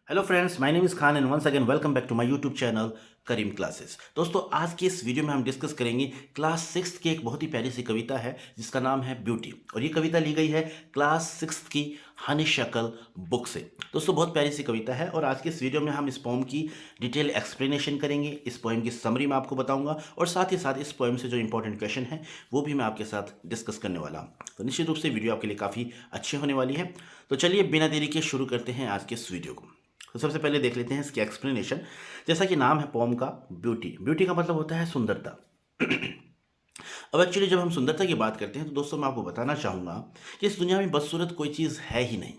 Hello friends, my name is Khan and once again welcome back to my YouTube channel Karim classes. दोस्तों, आज की इस video में हम डिस्कस करेंगे क्लास सिक्स की एक बहुत ही प्यारी सी कविता है जिसका नाम है ब्यूटी। और ये कविता ली गई है क्लास सिक्स की हनी शक्ल बुक से। दोस्तों, बहुत प्यारी सी कविता है और आज की इस वीडियो में हम इस पोएम की डिटेल एक्सप्लेनेशन करेंगे, इस पोएम की समरी मैं आपको बताऊंगा और साथ ही साथ इस पोएम से जो इंपॉर्टेंट क्वेश्चन है वो भी मैं आपके साथ डिस्कस करने वाला हूँ। तो निश्चित रूप से वीडियो आपके लिए काफ़ी अच्छी होने वाली है। तो चलिए बिना देरी के शुरू करते हैं आज के इस वीडियो को। तो सबसे पहले देख लेते हैं इसकी एक्सप्लेनेशन। जैसा कि नाम है पोम का ब्यूटी, ब्यूटी का मतलब होता है सुंदरता। अब एक्चुअली जब हम सुंदरता की बात करते हैं तो दोस्तों मैं आपको बताना चाहूँगा कि इस दुनिया में बदसूरत कोई चीज़ है ही नहीं।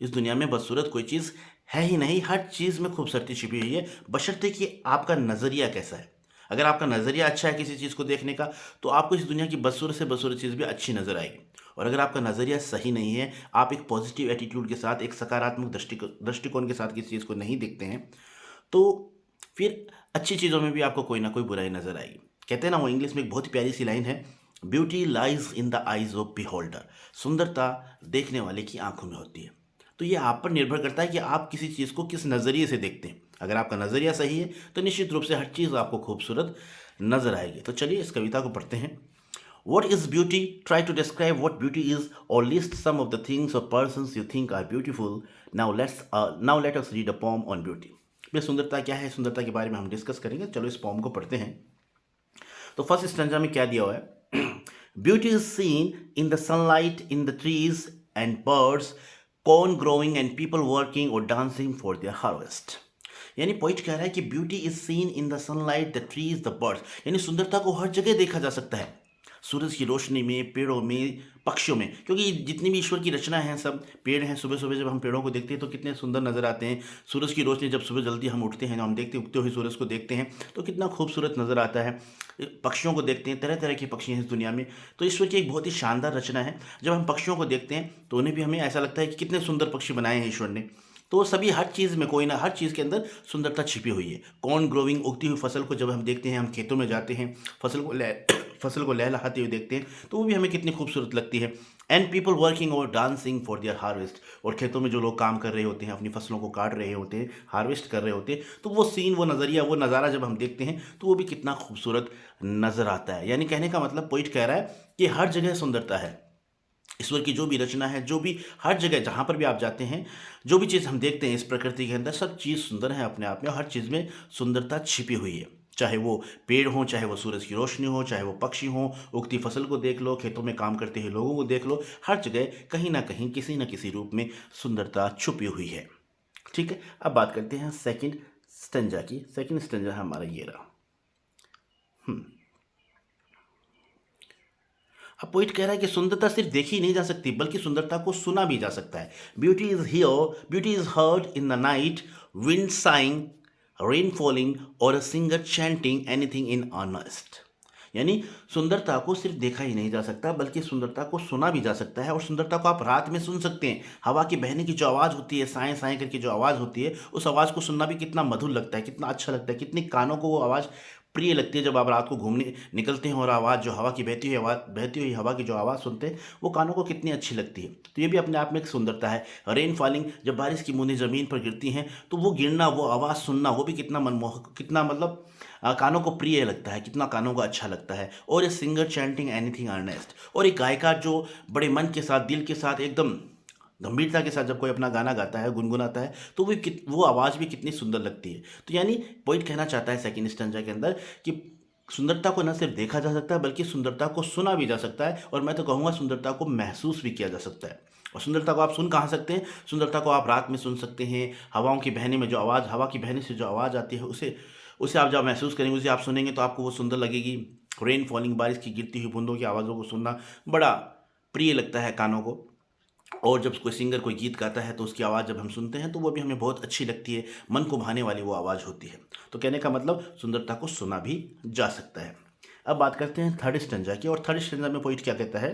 इस दुनिया में बदसूरत कोई चीज़ है ही नहीं, हर चीज़ में खूबसूरती छिपी हुई है, बशर्ते कि आपका नज़रिया कैसा है। अगर आपका नज़रिया अच्छा है किसी चीज़ को देखने का तो आपको इस दुनिया की बदसूरत से बदसूरत चीज़ भी अच्छी नज़र आएगी। और अगर आपका नज़रिया सही नहीं है, आप एक पॉजिटिव एटीट्यूड के साथ, एक सकारात्मक दृष्टिकोण के साथ किसी चीज़ को नहीं देखते हैं, तो फिर अच्छी चीज़ों में भी आपको कोई ना कोई बुराई नज़र आएगी। कहते हैं ना, वो इंग्लिश में एक बहुत ही प्यारी सी लाइन है, beauty lies in the eyes of beholder. सुंदरता देखने वाले की आंखों में होती है। तो ये आप पर निर्भर करता है कि आप किसी चीज़ को किस नज़रिए से देखते हैं। अगर आपका नज़रिया सही है तो निश्चित रूप से हर चीज़ आपको खूबसूरत नज़र आएगी। तो चलिए इस कविता को पढ़ते हैं। What is beauty? Try to describe what beauty is, or list some of the things or persons you think are beautiful. Now let us read a poem on beauty. ये सुंदरता क्या है, सुंदरता के बारे में हम डिस्कस करेंगे। चलो इस पोम को पढ़ते हैं। तो फर्स्ट स्टैंजा में क्या दिया हुआ है? Beauty is seen in the sunlight, in the trees and birds, corn growing and people working और डांसिंग फॉर देयर हार्वेस्ट। यानी पोइट कह रहा है कि beauty is seen in the sunlight, the trees, the birds. यानी सुंदरता को हर जगह देखा जा सकता है, सूरज की रोशनी में, पेड़ों में, पक्षियों में, क्योंकि जितनी भी ईश्वर की रचना है सब पेड़ हैं। सुबह सुबह जब हम पेड़ों को देखते हैं तो कितने सुंदर नज़र आते हैं। सूरज की रोशनी, जब सुबह जल्दी हम उठते हैं, हम देखते उगते हुए सूरज को देखते हैं तो कितना खूबसूरत नज़र आता है। पक्षियों को देखते हैं, तरह तरह के पक्षी हैं इस दुनिया में, तो ईश्वर की एक बहुत ही शानदार रचना है। जब हम पक्षियों को देखते हैं तो उन्हें भी हमें ऐसा लगता है कि कितने सुंदर पक्षी बनाए हैं ईश्वर ने। तो सभी, हर चीज़ में, कोई ना हर चीज़ के अंदर सुंदरता छिपी हुई है। कॉर्न ग्रोविंग, उगती हुई फसल को जब हम देखते हैं, हम खेतों में जाते हैं, फसल को लहलहाते हुए देखते हैं तो वो भी हमें कितनी खूबसूरत लगती है। एंड पीपल वर्किंग और डांसिंग फॉर देयर हार्वेस्ट, और खेतों में जो लोग काम कर रहे होते हैं, अपनी फसलों को काट रहे होते हैं, हार्वेस्ट कर रहे होते हैं, तो वो सीन, वो नज़रिया, वो नज़ारा जब हम देखते हैं तो वो भी कितना खूबसूरत नज़र आता है। यानी कहने का मतलब पोइट कह रहा है कि हर जगह सुंदरता है। ईश्वर की जो भी रचना है, जो भी, हर जगह जहाँ पर भी आप जाते हैं, जो भी चीज़ हम देखते हैं इस प्रकृति के अंदर, सब चीज़ सुंदर है अपने आप में, और हर चीज़ में सुंदरता छिपी हुई है। चाहे वो पेड़ हों, चाहे वो सूरज की रोशनी हो, चाहे वो पक्षी हों, उगती फसल को देख लो, खेतों में काम करते हुए लोगों को देख लो, हर जगह कहीं ना कहीं किसी न किसी रूप में सुंदरता छुपी हुई है। ठीक है, अब बात करते हैं सेकंड स्टेंजा की। सेकंड स्टेंजा हमारा ये रहा। अब पोइट कह रहा है कि सुंदरता सिर्फ देखी नहीं जा सकती बल्कि सुंदरता को सुना भी जा सकता है। Beauty is here, beauty is heard in the night, wind saying, rain falling और a singer chanting anything in earnest. यानी सुंदरता को सिर्फ देखा ही नहीं जा सकता बल्कि सुंदरता को सुना भी जा सकता है। और सुंदरता को आप रात में सुन सकते हैं। हवा के बहने की जो आवाज़ होती है, साएं साएं करके जो आवाज़ होती है, उस आवाज़ को सुनना भी कितना मधुर लगता है, कितना अच्छा लगता है, कितनी कानों को वो आवाज़ प्रिय लगती है। जब आप रात को घूमने निकलते हैं और आवाज़, जो हवा की बहती हुई हवा की जो आवाज़ सुनते हैं, वो कानों को कितनी अच्छी लगती है। तो ये भी अपने आप में एक सुंदरता है। रेन फॉलिंग, जब बारिश की बूंदें ज़मीन पर गिरती हैं तो वो गिरना, वो आवाज़ सुनना, वो भी कितना मनमोहक, कितना मतलब कानों को प्रिय लगता है, कितना कानों को अच्छा लगता है। और ये सिंगर चैंटिंग एनीथिंग अर्नेस्ट, और एक गायकार जो बड़े मन के साथ, दिल के साथ, एकदम गंभीरता के साथ जब कोई अपना गाना गाता है, गुनगुनाता है, तो वो आवाज़ भी कितनी सुंदर लगती है। तो यानी पॉइंट कहना चाहता है सेकंड स्टैंजा के अंदर कि सुंदरता को न सिर्फ देखा जा सकता है बल्कि सुंदरता को सुना भी जा सकता है, और मैं तो कहूँगा सुंदरता को महसूस भी किया जा सकता है। और सुंदरता को आप सुन कहाँ सकते हैं? सुंदरता को आप रात में सुन सकते हैं। हवाओं की बहने में जो आवाज़, हवा की बहने से जो आवाज़ आती है, उसे उसे आप जब महसूस करेंगे, उसे आप सुनेंगे तो आपको वो सुंदर लगेगी। रेन फॉलिंग, बारिश की गिरती हुई बूंदों की आवाज़ों को सुनना बड़ा प्रिय लगता है कानों को। और जब कोई सिंगर कोई गीत गाता है तो उसकी आवाज़ जब हम सुनते हैं तो वो भी हमें बहुत अच्छी लगती है, मन को भाने वाली वो आवाज़ होती है। तो कहने का मतलब सुंदरता को सुना भी जा सकता है। अब बात करते हैं थर्ड स्टैंजा की, और थर्ड स्टैंजा में पोइट क्या कहता है?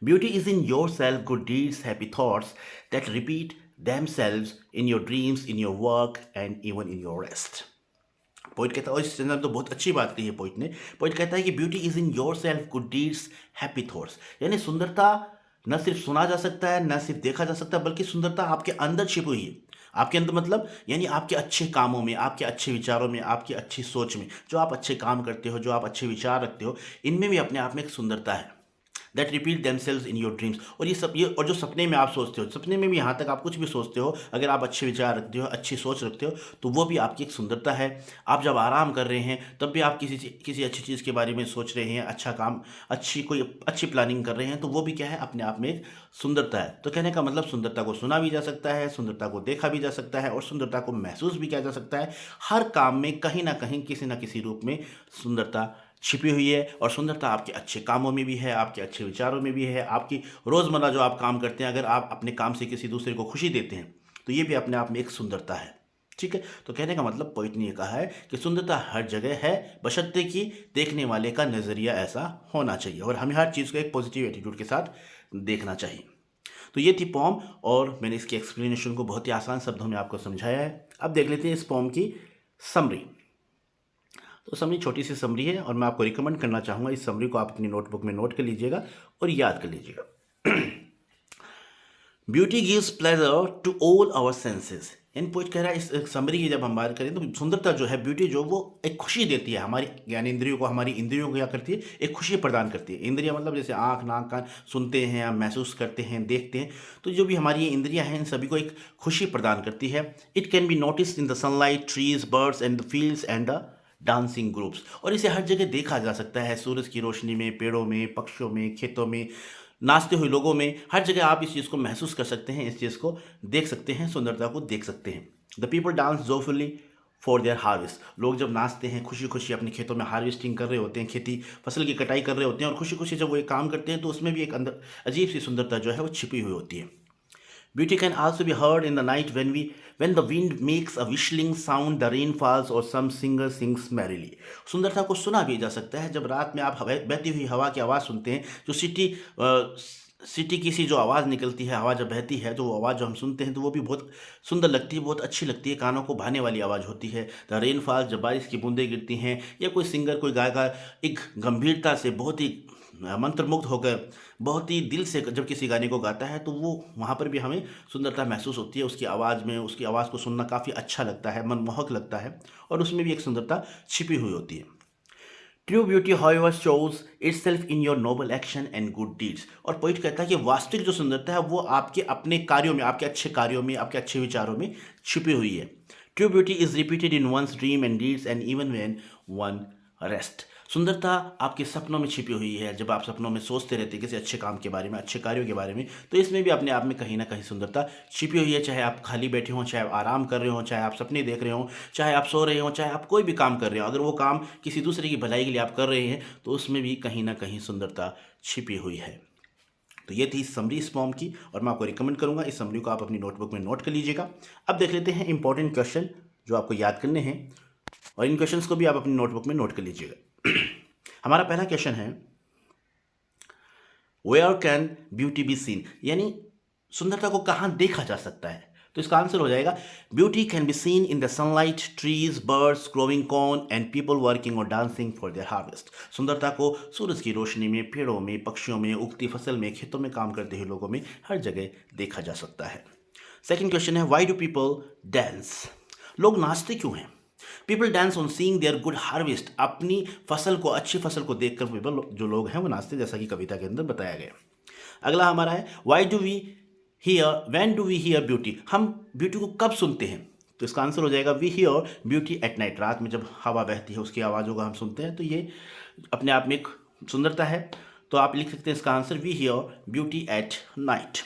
Beauty is in your self, good deeds, happy thoughts that repeat themselves in your dreams, in your work and even in your rest. Poet कहता है, और इस स्टैंजा में तो बहुत अच्छी बात कही है पोइट ने। पोइट कहता है कि beauty is in your self, good deeds, happy thoughts. यानी सुंदरता न सिर्फ सुना जा सकता है, न सिर्फ देखा जा सकता है, बल्कि सुंदरता आपके अंदर छिपी हुई है। आपके अंदर मतलब यानी आपके अच्छे कामों में, आपके अच्छे विचारों में, आपकी अच्छी सोच में, जो आप अच्छे काम करते हो, जो आप अच्छे विचार रखते हो, इनमें भी अपने आप में एक सुंदरता है that repeat themselves in your dreams. और ये और जो सपने में आप सोचते हो, सपने में भी यहाँ तक आप कुछ भी सोचते हो, अगर आप अच्छे विचार रखते हो, अच्छी सोच रखते हो, तो वो भी आपकी एक सुंदरता है। आप जब आराम कर रहे हैं तब भी आप किसी अच्छी चीज़ के बारे में सोच रहे हैं, अच्छा काम, कोई अच्छी प्लानिंग कर रहे हैं, तो वो भी क्या है, अपने आप में एक सुंदरता है। तो कहने का मतलब सुंदरता को सुना भी जा सकता है, सुंदरता को देखा भी जा सकता है और सुंदरता को महसूस भी किया जा सकता है। हर काम में कहीं ना कहीं किसी ना किसी रूप में सुंदरता छिपी हुई है। और सुंदरता आपके अच्छे कामों में भी है, आपके अच्छे विचारों में भी है, आपकी रोज़मर्रा जो आप काम करते हैं, अगर आप अपने काम से किसी दूसरे को खुशी देते हैं तो ये भी अपने आप में एक सुंदरता है। ठीक है, तो कहने का मतलब पोइट ने ये कहा है कि सुंदरता हर जगह है, बशर्ते कि देखने वाले का नज़रिया ऐसा होना चाहिए और हमें हर चीज़ को एक पॉजिटिव एटीट्यूड के साथ देखना चाहिए। तो ये थी पोम और मैंने इसकी एक्सप्लेनेशन को बहुत ही आसान शब्दों में आपको समझाया है। अब देख लेते हैं इस पोम की समरी। तो समरी छोटी सी समरी है और मैं आपको रिकमेंड करना चाहूँगा इस समरी को आप अपनी नोटबुक में नोट कर लीजिएगा और याद कर लीजिएगा। Beauty gives pleasure to all our senses. इन पोइट कह रहा है इस समरी की जब हम बात करें तो सुंदरता जो है, ब्यूटी जो, वो एक खुशी देती है हमारी ज्ञानेंद्रियों को, हमारी इंद्रियों को क्या करती है, एक खुशी प्रदान करती है। इंद्रिया मतलब जैसे आँख, नाक, कान, सुनते हैं, हम महसूस करते हैं, देखते हैं, तो जो भी हमारी ये इंद्रियाँ हैं इन सभी को एक खुशी प्रदान करती है। It can be notice in the sunlight, trees, birds and the fields and the dancing groups. और इसे हर जगह देखा जा सकता है, सूरज की रोशनी में, पेड़ों में, पक्षियों में, खेतों में, नाचते हुए लोगों में, हर जगह आप इस चीज़ को महसूस कर सकते हैं, इस चीज़ को देख सकते हैं, सुंदरता को देख सकते हैं। The people dance joyfully for their harvest. लोग जब नाचते हैं, खुशी खुशी अपने खेतों में हार्वेस्टिंग कर रहे होते हैं, खेती फसल की कटाई कर रहे होते हैं और खुशी खुशी जब वो ये काम करते हैं तो उसमें भी एक अंदर अजीब सी सुंदरता जो है वो छिपी हुई होती है। Beauty can also be heard in the night when the wind makes a whistling sound, the rain falls or some singer sings merrily. सुंदरता को सुना भी जा सकता है जब रात में आप बहती हुई हवा की आवाज़ सुनते हैं। जो सिटी की सी जो आवाज़ निकलती है, हवा जब बहती है, तो वो आवाज़ जो हम सुनते हैं तो वो भी बहुत सुंदर लगती है, बहुत अच्छी लगती है, कानों को भाने वाली आवाज़ होती है। द रेन फॉल्स, जब बारिश की बूंदें गिरती हैं, या कोई सिंगर, कोई गायक एक गंभीरता से बहुत ही मंत्रमुग्ध होकर बहुत ही दिल से जब किसी गाने को गाता है तो वो वहाँ पर भी हमें सुंदरता महसूस होती है। उसकी आवाज़ में, उसकी आवाज़ को सुनना काफ़ी अच्छा लगता है, मनमोहक लगता है और उसमें भी एक सुंदरता छिपी हुई होती है। True beauty however shows itself in your noble action and good deeds. और पोइट कहता है कि वास्तविक जो सुंदरता है वो आपके अपने कार्यों में, आपके अच्छे कार्यों में, आपके अच्छे विचारों में छिपी हुई है। True beauty is repeated in one's dream and deeds and even when one rest. सुंदरता आपके सपनों में छिपी हुई है, जब आप सपनों में सोचते रहते हैं किसी अच्छे काम के बारे में, अच्छे कार्यों के बारे में, तो इसमें भी अपने आप में कहीं ना कहीं सुंदरता छिपी हुई है। चाहे आप खाली बैठे हों, चाहे आप आराम कर रहे हों, चाहे आप सपने देख रहे हों, चाहे आप सो रहे हों, चाहे आप कोई भी काम कर रहे हो, अगर वो काम किसी दूसरे की भलाई के लिए आप कर रहे हैं तो उसमें भी कहीं ना कहीं सुंदरता छिपी हुई है। तो ये थी समरी इस फॉर्म की और मैं आपको रिकमेंड करूंगा इस समरी को आप अपनी नोटबुक में नोट कर लीजिएगा। अब देख लेते हैं इंपॉर्टेंट क्वेश्चन जो आपको याद करने हैं और इन क्वेश्चंस को भी आप अपनी नोटबुक में नोट कर लीजिएगा। हमारा पहला क्वेश्चन है, where can beauty be seen, यानी सुंदरता को कहाँ देखा जा सकता है। तो इसका आंसर हो जाएगा, beauty can be seen in the sunlight, trees, birds, growing corn and people working और डांसिंग फॉर देयर हार्वेस्ट। सुंदरता को सूरज की रोशनी में, पेड़ों में, पक्षियों में, उगती फसल में, खेतों में काम करते हुए लोगों में हर जगह देखा जा सकता है। सेकेंड क्वेश्चन है, वाई डू पीपल डांस, लोग नाचते क्यों हैं। People dance on seeing their good harvest, अपनी फसल को, अच्छी फसल को देखकर पीपल जो लोग हैं वो नाचते, जैसा कि कविता के अंदर बताया गया। अगला हमारा है, why do we hear, when do we hear beauty, हम ब्यूटी को कब सुनते हैं। तो इसका आंसर हो जाएगा, we hear beauty at night, रात में जब हवा बहती है उसकी आवाज़ों को हम सुनते हैं, तो ये अपने आप में एक सुंदरता है। तो आप लिख सकते हैं इसका answer, we hear beauty at night.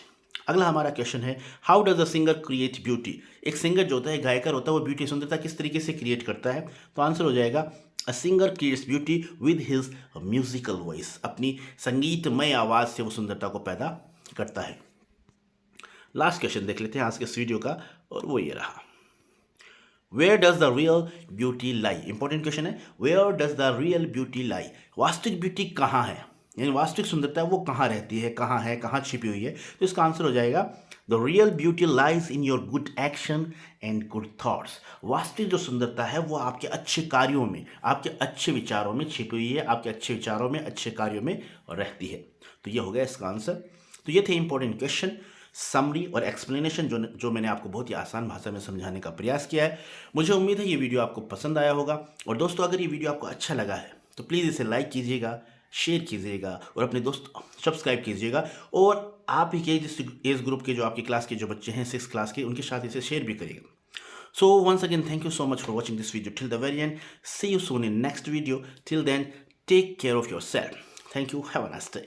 अगला हमारा क्वेश्चन है, how does a singer create beauty, एक सिंगर जो होता है, गायकर होता है, वो ब्यूटी, सुंदरता किस तरीके से क्रिएट करता है। तो आंसर हो जाएगा, a singer creates beauty with his musical voice, अपनी संगीतमय आवाज़ से वो सुंदरता को पैदा करता है। लास्ट क्वेश्चन देख लेते हैं आज के इस वीडियो का और वो ये रहा, where does the real beauty lie. Important question है, where does the real beauty lie, वास्तविक ब्यूटी कहाँ है, यानी वास्तविक सुंदरता है वो कहाँ रहती है, कहाँ छिपी हुई है। तो इसका आंसर हो जाएगा, the real beauty lies in your good action and good thoughts. वास्तविक जो सुंदरता है वो आपके अच्छे कार्यों में, आपके अच्छे विचारों में छिपी हुई है, आपके अच्छे विचारों में, अच्छे कार्यों में रहती है। तो ये हो गया इसका आंसर। तो ये थे इंपॉर्टेंट क्वेश्चन समरी और एक्सप्लेनेशन जो मैंने आपको बहुत ही आसान भाषा में समझाने का प्रयास किया है। मुझे उम्मीद है ये वीडियो आपको पसंद आया होगा। और दोस्तों, अगर ये वीडियो आपको अच्छा लगा है तो प्लीज़ इसे लाइक कीजिएगा, शेयर कीजिएगा और अपने दोस्त सब्सक्राइब कीजिएगा। और आप ही के जिस एज ग्रुप के, जो आपकी क्लास के जो बच्चे हैं 6th क्लास के, उनके साथ इसे शेयर भी करिएगा। So once again, thank you so much for watching this video till the very end. See you soon in next video. Till then, take care of yourself. Thank you. Have a nice day.